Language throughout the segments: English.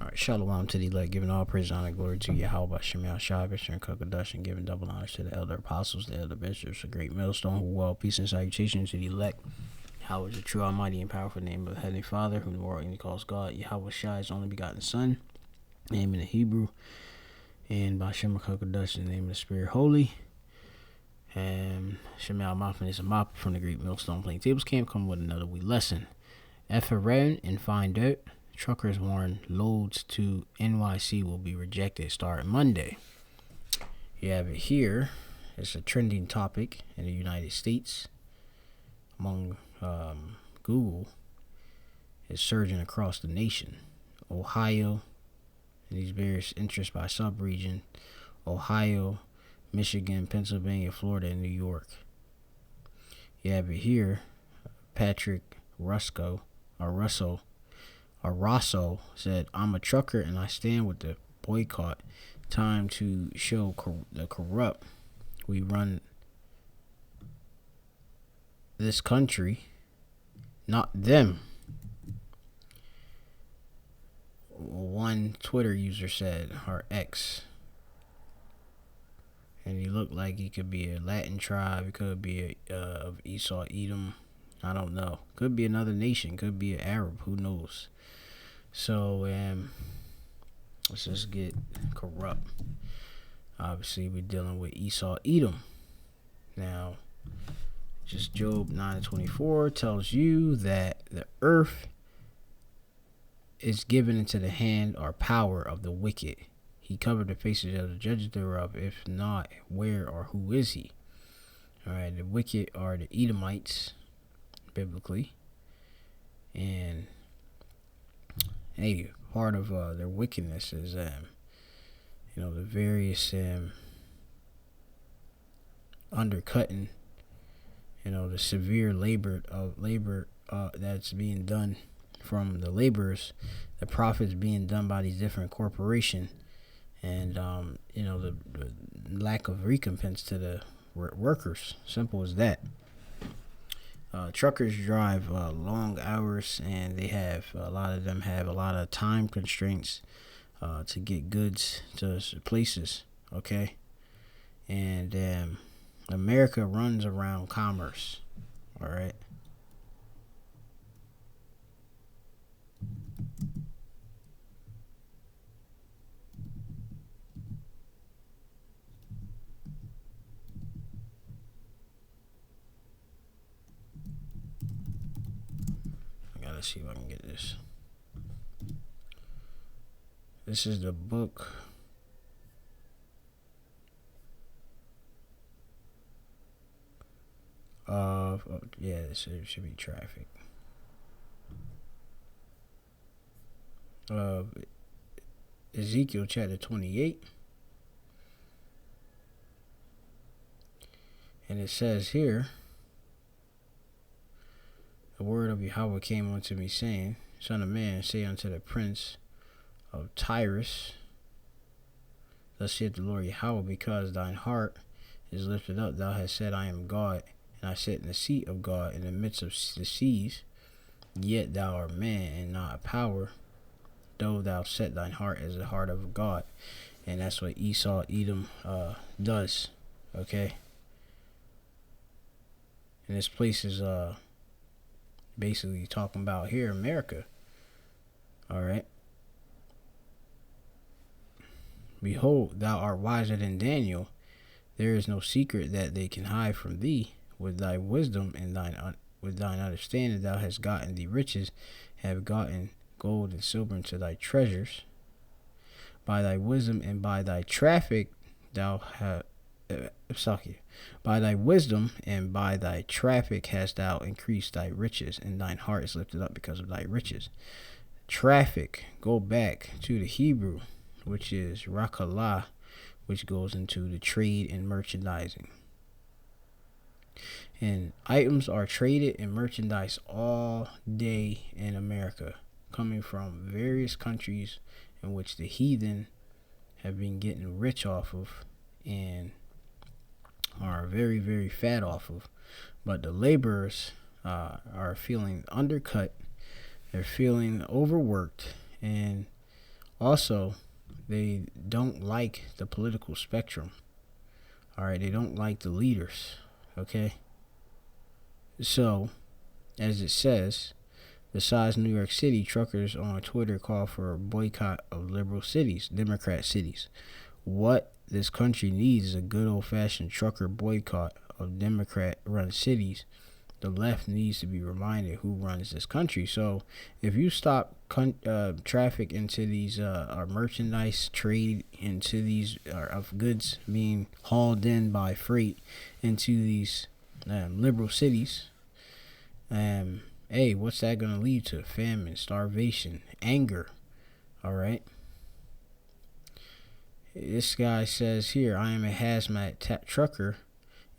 Alright, shalom to the elect, giving all praise, honor, and glory to Yahweh, Shemel, Shai, Bishop, and Kokadash, and giving double honors to the elder apostles, the elder bishops, the great millstone, who well, peace and salutation to the elect. Yahweh is the true, almighty, and powerful name of the Heavenly Father, whom the world only calls God. Yahweh Shai, his only begotten Son, name in the Hebrew, and by Shema Kokadash, the name of the Spirit, holy. And Shemel Mopin is a mop from the Great Millstone Plain Tables Camp, come with another wee lesson. Eferen and Fine Dirt. Truckers warn loads to NYC will be rejected starting Monday. You have it here. It's a trending topic in the United States among Google. It's surging across the nation. Ohio, and these various interests by sub-region. Ohio, Michigan, Pennsylvania, Florida, and New York. You have it here. Patrick Russo said, "I'm a trucker and I stand with the boycott. Time to show the corrupt we run this country, not them." One Twitter user said, or X. And he looked like he could be a Latin tribe. He could be of Esau, Edom. I don't know. Could be another nation. Could be an Arab. Who knows? So, let's just get corrupt. Obviously, we're dealing with Esau, Edom. Now, just Job 9:24 tells you that the earth is given into the hand or power of the wicked. He covered the faces of the judges thereof. If not, where or who is he? All right, the wicked are the Edomites, biblically. And hey, part of their wickedness is, the various undercutting, the severe labor that's being done from the laborers, the profits being done by these different corporations, and the lack of recompense to the workers. Simple as that. Truckers drive long hours, and a lot of them have a lot of time constraints to get goods to places. Okay, and America runs around commerce. All right. Let's see if I can get this. This is the book of, this should be traffic. Ezekiel chapter 28. And it says here, the word of Yahweh came unto me, saying, Son of man, say unto the prince of Tyrus, thus saith the Lord Yahweh, because thine heart is lifted up, thou hast said, I am God, and I sit in the seat of God in the midst of the seas. Yet thou art man, and not a power, though thou set thine heart as the heart of God. And that's what Esau, Edom does. Okay? And this place is basically talking about here, America. All right. Behold, thou art wiser than Daniel. There is no secret that they can hide from thee. With thy wisdom and with thine understanding, thou hast gotten thee riches, have gotten gold and silver into thy treasures. By thy wisdom and by thy traffic, thou hast. By thy wisdom and by thy traffic hast thou increased thy riches, and thine heart is lifted up because of thy riches. Traffic, go back to the Hebrew, which is rakalah, which goes into the trade and merchandising. And items are traded and merchandised all day in America, coming from various countries in which the heathen have been getting rich off of and are very, very fat off of. But the laborers are feeling undercut. They're feeling overworked, and Also, they don't like the political spectrum. All right, they don't like the leaders. Okay, so as it says, besides New York City, truckers on Twitter call for a boycott of liberal cities, Democrat cities. What this country needs is a good old-fashioned trucker boycott of Democrat-run cities. The left needs to be reminded who runs this country. So if you stop traffic into these our merchandise trade into these of goods being hauled in by freight into these liberal cities, hey, what's that going to lead to? Famine, starvation, anger. All right. This guy says here, I am a hazmat trucker,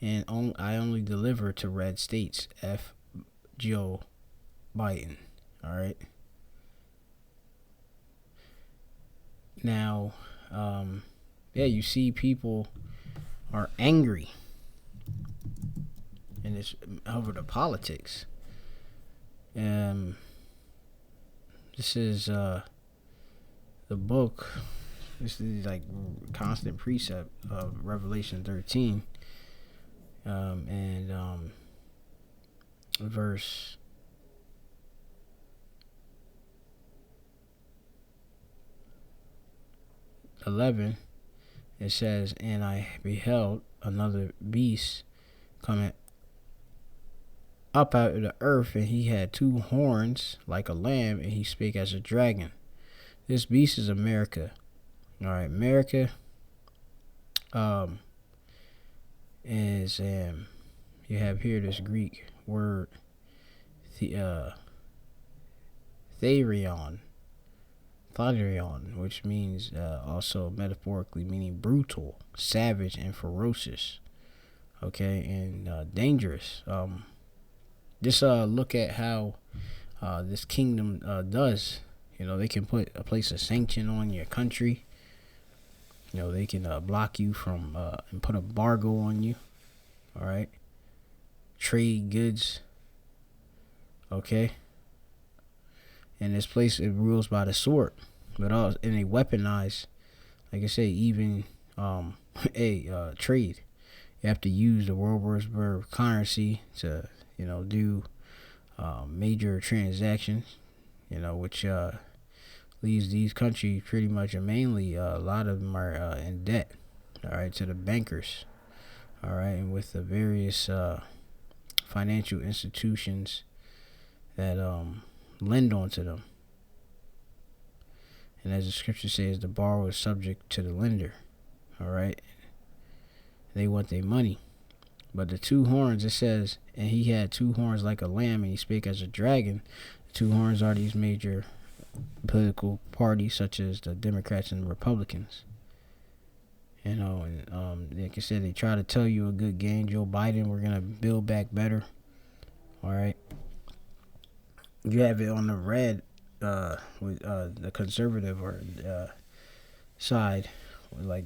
and I only deliver to red states. F. Joe Biden. All right. Now, yeah, you see people are angry, and it's over the politics. This is the book. This is like constant precept of Revelation 13, and verse 11. It says, "And I beheld another beast coming up out of the earth, and he had 2 horns like a lamb, and he spake as a dragon." This beast is America. All right, America is you have here this Greek word therion, which means also metaphorically meaning brutal, savage, and ferocious. Okay, and dangerous. Just look at how this kingdom does. You know, they can place a sanction on your country. You know, they can block you from and put embargo on you. All right. Trade goods. Okay. And this place, it rules by the sword. But and they weaponize, like I say, even trade. You have to use the World Reserve currency to, do major transactions, which leaves these countries pretty much, and mainly a lot of them are in debt, all right, to the bankers, all right, and with the various financial institutions that lend onto them. And as the scripture says, the borrower is subject to the lender, all right. They want their money. But the 2 horns, it says, and he had 2 horns like a lamb, and he spake as a dragon. The 2 horns are these major political parties, such as the Democrats and the Republicans. And like I said, they try to tell you a good game. Joe Biden, we're gonna build back better. All right. You have it on the red with the conservative or side, like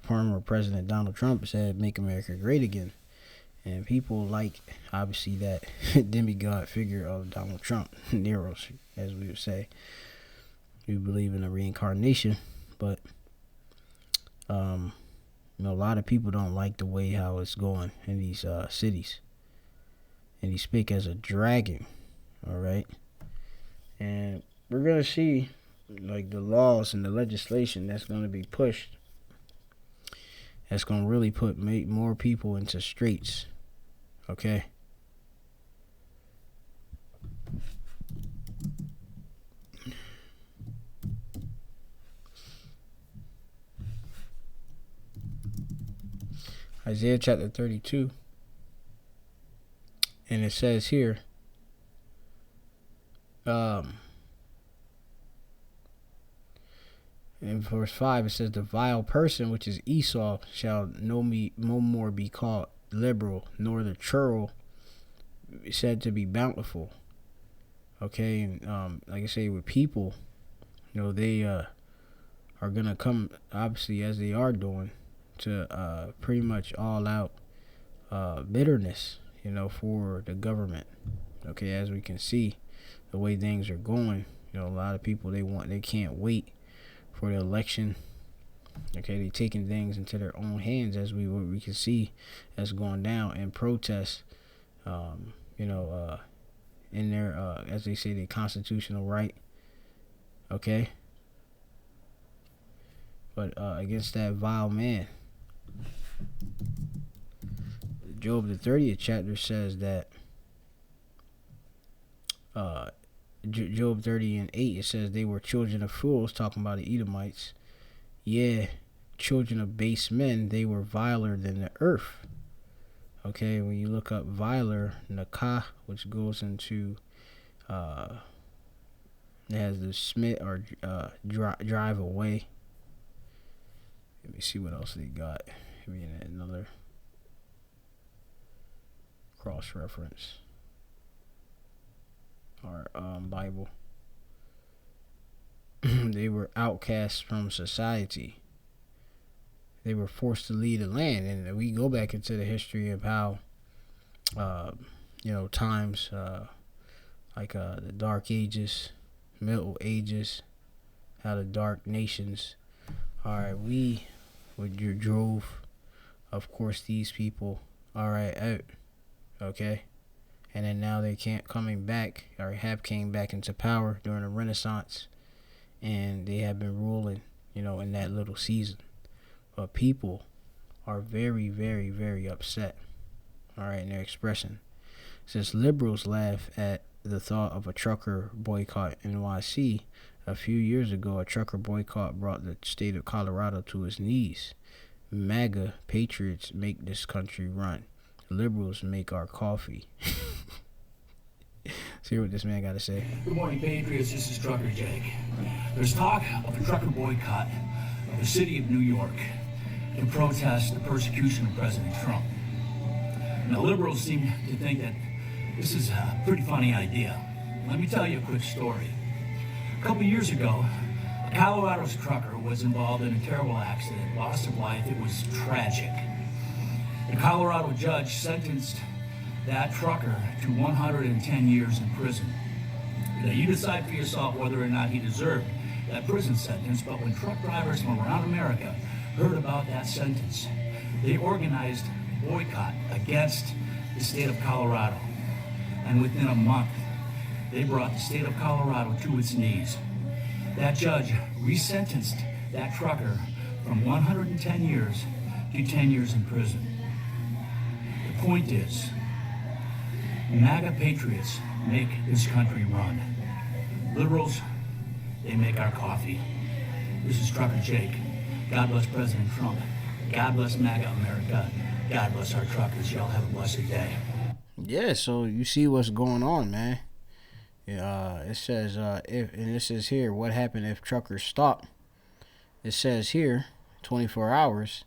former President Donald Trump said, "Make America Great Again." And people like, obviously, that demigod figure of Donald Trump, Nero, as we would say. We believe in a reincarnation, but a lot of people don't like the way how it's going in these cities. And he speak as a dragon, all right? And we're going to see, like, the laws and the legislation that's going to be pushed that's going to really make more people into straits, okay? Isaiah chapter 32. And it says here, in verse 5, it says, "The vile person, which is Esau, shall no more be called liberal, nor the churl said to be bountiful." Okay, and like I say, with people, they are gonna come, obviously, as they are doing, to pretty much all out bitterness, for the government. Okay, as we can see, the way things are going, a lot of people, they can't wait for the election. Okay, they taking things into their own hands, as we can see that's going down in protests. In their as they say, their constitutional right. Okay, but against that vile man. Job the 30th chapter says that Job 30:8, it says they were children of fools, talking about the Edomites. Yeah, children of base men, they were viler than the earth. Okay, when you look up viler, nakah, which goes into it has the smit or drive away. Let me see what else they got. Maybe another cross reference or Bible. They were outcasts from society. They were forced to leave the land, and we go back into the history of how times like the Dark Ages, Middle Ages, how the dark nations. We drove, of course, these people out. Okay, and then now they coming back, or have came back into power during the Renaissance, and they have been ruling, in that little season. But people are very, very, very upset. In their expression. Since liberals laugh at the thought of a trucker boycott in NYC, a few years ago, a trucker boycott brought the state of Colorado to its knees. MAGA patriots make this country run. Liberals make our coffee. See what this man got to say. Good morning, Patriots. This is Trucker Jake. There's talk of a trucker boycott of the city of New York to protest the persecution of President Trump. Now, liberals seem to think that this is a pretty funny idea. Let me tell you a quick story. A couple years ago, a Colorado's trucker was involved in a terrible accident, loss of life. It was tragic. The Colorado judge sentenced that trucker to 110 years in prison. Now, you decide for yourself whether or not he deserved that prison sentence, but when truck drivers from around America heard about that sentence, they organized a boycott against the state of Colorado. And within a month, they brought the state of Colorado to its knees. That judge resentenced that trucker from 110 years to 10 years in prison. The point is, MAGA patriots make this country run. Liberals, they make our coffee. This is Trucker Jake. God bless President Trump. God bless MAGA America. God bless our truckers. Y'all have a blessed day. Yeah, so you see what's going on, man. It says, and this is here, what happened if truckers stop? It says here, 24 hours.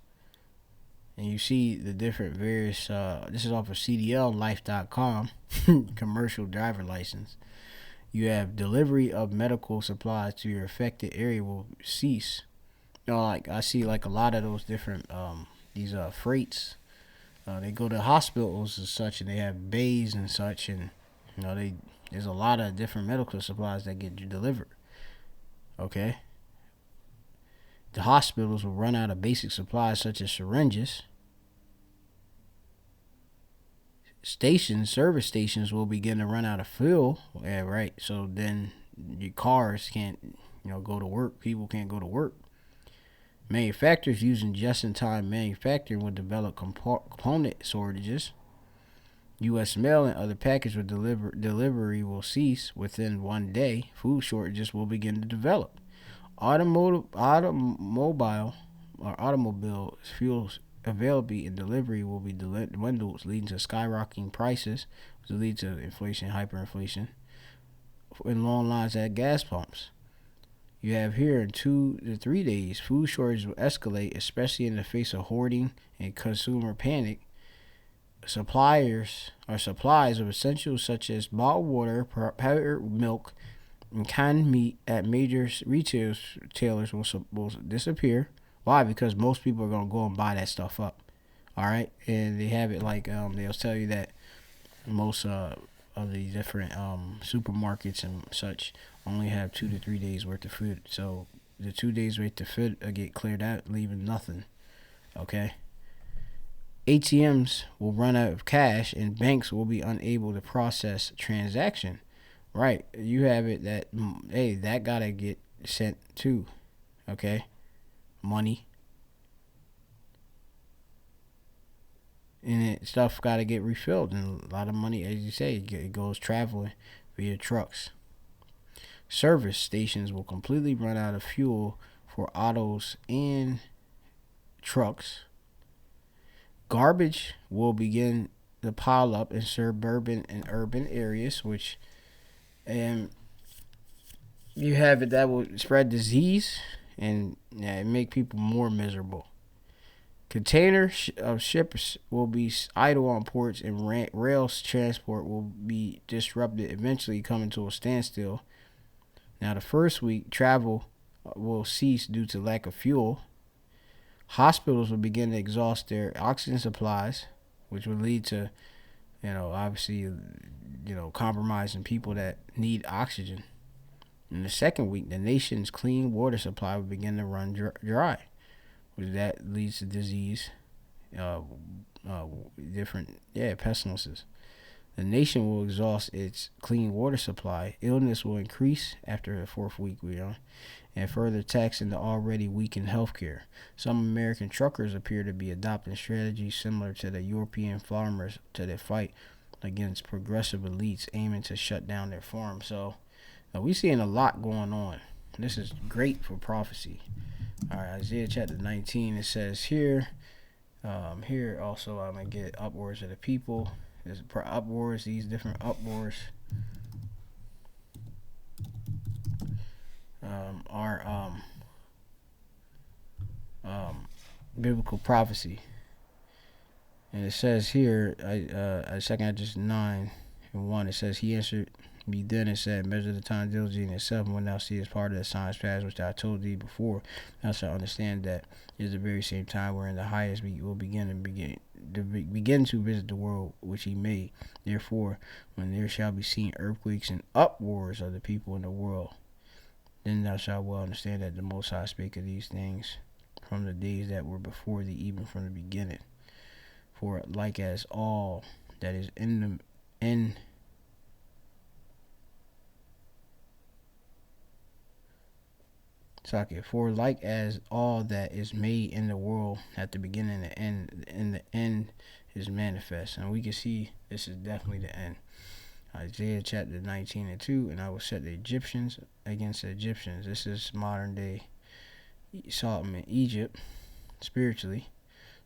And you see the different various, this is off of CDLlife.com, commercial driver license. You have delivery of medical supplies to your affected area will cease. Like I see like a lot of those different, these freights. They go to hospitals and such, and they have bays and such, and there's a lot of different medical supplies that get delivered. Okay. The hospitals will run out of basic supplies such as syringes. Service stations will begin to run out of fuel. Yeah, right. So then your cars can't, go to work. People can't go to work. Manufacturers using just-in-time manufacturing will develop component shortages. U.S. mail and other package with delivery will cease within 1 day. Food shortages will begin to develop. Automobile fuel availability and delivery will be dwindled, leading to skyrocketing prices, which will lead to inflation, hyperinflation, and long lines at gas pumps. You have here in 2 to 3 days, food shortages will escalate, especially in the face of hoarding and consumer panic. Supplies of essentials such as bottled water, powdered milk, and canned meat at major retailers will disappear. Why? Because most people are going to go and buy that stuff up. All right? And they have it like, they'll tell you that most of the different supermarkets and such only have 2 to 3 days worth of food. So the 2 days wait to fit get cleared out, leaving nothing. Okay. ATMs will run out of cash and banks will be unable to process transaction. Right. You have it that, hey, that gotta get sent too. Okay. Money. And stuff gotta get refilled. And a lot of money, as you say, it goes traveling via trucks. Service stations will completely run out of fuel for autos and trucks. Garbage will begin to pile up in suburban and urban areas, which you have it that will spread disease and make people more miserable. Container ships will be idle on ports and rail transport will be disrupted, eventually coming to a standstill. Now, the first week, travel will cease due to lack of fuel. Hospitals will begin to exhaust their oxygen supplies, which will lead to, obviously, compromising people that need oxygen. In the second week, the nation's clean water supply will begin to run dry, which that leads to disease, pestilences. The nation will exhaust its clean water supply. Illness will increase after the fourth week we're on, and further taxing the already weakened healthcare. Some American truckers appear to be adopting strategies similar to the European farmers to their fight against progressive elites aiming to shut down their farms. So we're seeing a lot going on. This is great for prophecy. All right, Isaiah chapter 19, it says here also I'm going to get upwards of the people. There's uproars, these different uproars are biblical prophecy. And it says here, second Esdras 9:1, it says, he answered me then and said, measure the time diligently in itself, and when thou seest part of the signs past which I told thee before, thou shalt understand that it is the very same time wherein the highest will begin to visit the world which he made. Therefore, when there shall be seen earthquakes and uproars of the people in the world, then thou shalt well understand that the Most High spake of these things from the days that were before thee, even from the beginning. For like as all that is For like as all that is made in the world at the beginning and the end is manifest. And we can see this is definitely the end. Isaiah chapter 19:2, and I will set the Egyptians against the Egyptians. This is modern day Sodom in Egypt, spiritually.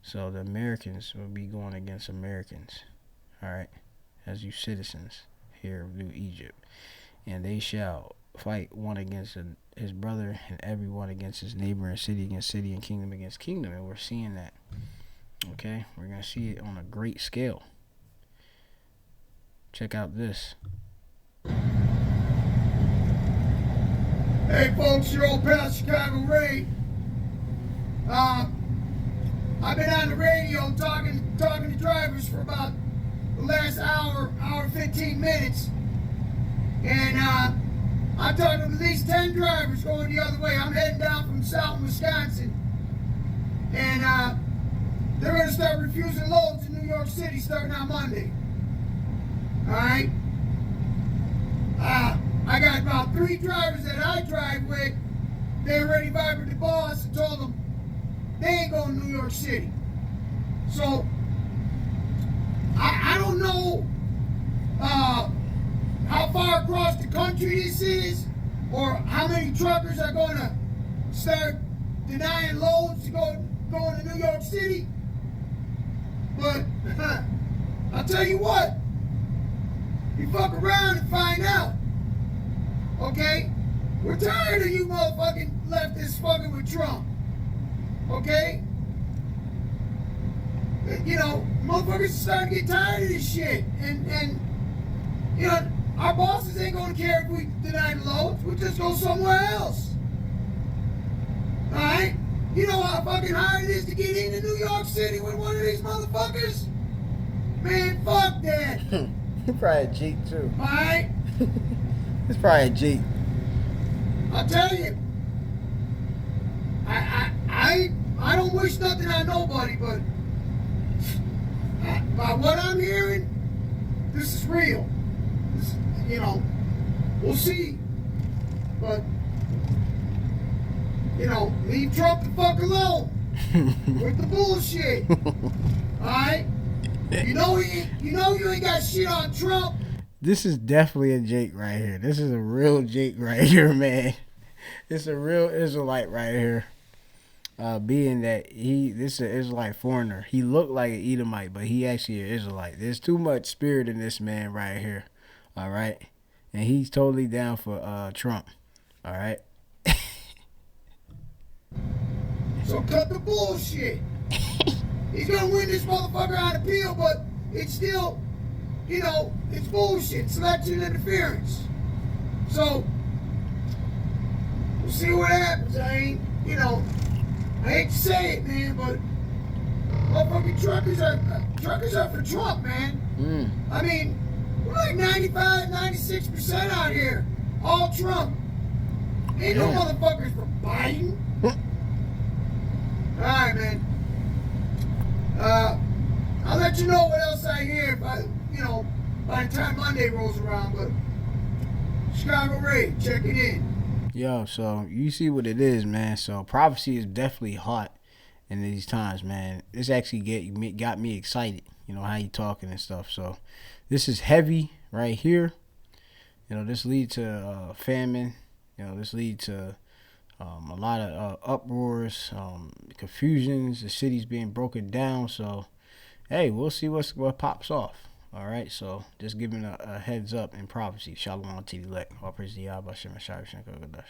So the Americans will be going against Americans, all right, as you citizens here of New Egypt. And they shall fight one against his brother, and everyone against his neighbor, and city against city, and kingdom against kingdom. And we're seeing that. Okay, we're going to see it on a great scale. Check out this. Hey folks, your old pal Chicago Ray. I've been on the radio talking to drivers for about the last hour 15 minutes. And I'm talking to at least 10 drivers going the other way. I'm heading down from South Wisconsin. And they're going to start refusing loads in New York City starting on Monday. Alright? I got about 3 drivers that I drive with. They already vibrated the boss and told them they ain't going to New York City. So, I don't know how far across the country this is, or how many truckers are going to start denying loads to going to New York City. But I'll tell you what, you fuck around and find out. Okay? We're tired of you motherfucking leftists fucking with Trump. Okay? You know, motherfuckers are starting to get tired of this shit. And you know, our bosses ain't gonna care if we deny the loads. We'll just go somewhere else. Alright? You know how fucking hard it is to get into New York City with one of these motherfuckers? Man, fuck that. It's probably a Jeep too. Alright? It's probably a Jeep. I'll tell you, wish nothing on nobody, but by what I'm hearing, this is real. This, you know, we'll see. But, you know, leave Trump the fuck alone with the bullshit. Alright? You know you ain't got shit on Trump. This is definitely a Jake right here. This is a real Jake right here, man. It's a real Israelite right here. Being that this is an Israelite foreigner. He looked like an Edomite, but he actually an Israelite. There's too much spirit in this man right here. All right. And he's totally down for Trump. All right. So cut the bullshit. He's gonna win this motherfucker on appeal, but it's still, you know, it's bullshit. It's election interference. So we'll see what happens. I hate to say it, man, but motherfucking truckers are for Trump, man. I mean, we're like 95, 96% out here. All Trump. Ain't no motherfuckers for Biden. Alright, man. I'll let you know what else I hear by the time Monday rolls around, but Chicago Ray, check it in. Yo, so you see what it is, man. So prophecy is definitely hot in these times, man. This actually got me excited, you know, how you talking and stuff. So this is heavy right here. You know, this lead to famine. You know, this lead to a lot of uproars, confusions, the city's being broken down. So, hey, we'll see what pops off. All right, so just giving a heads up in prophecy. Shalom to the elect. All praise to Yahweh, Shem, Shai, Shem, Kodesh.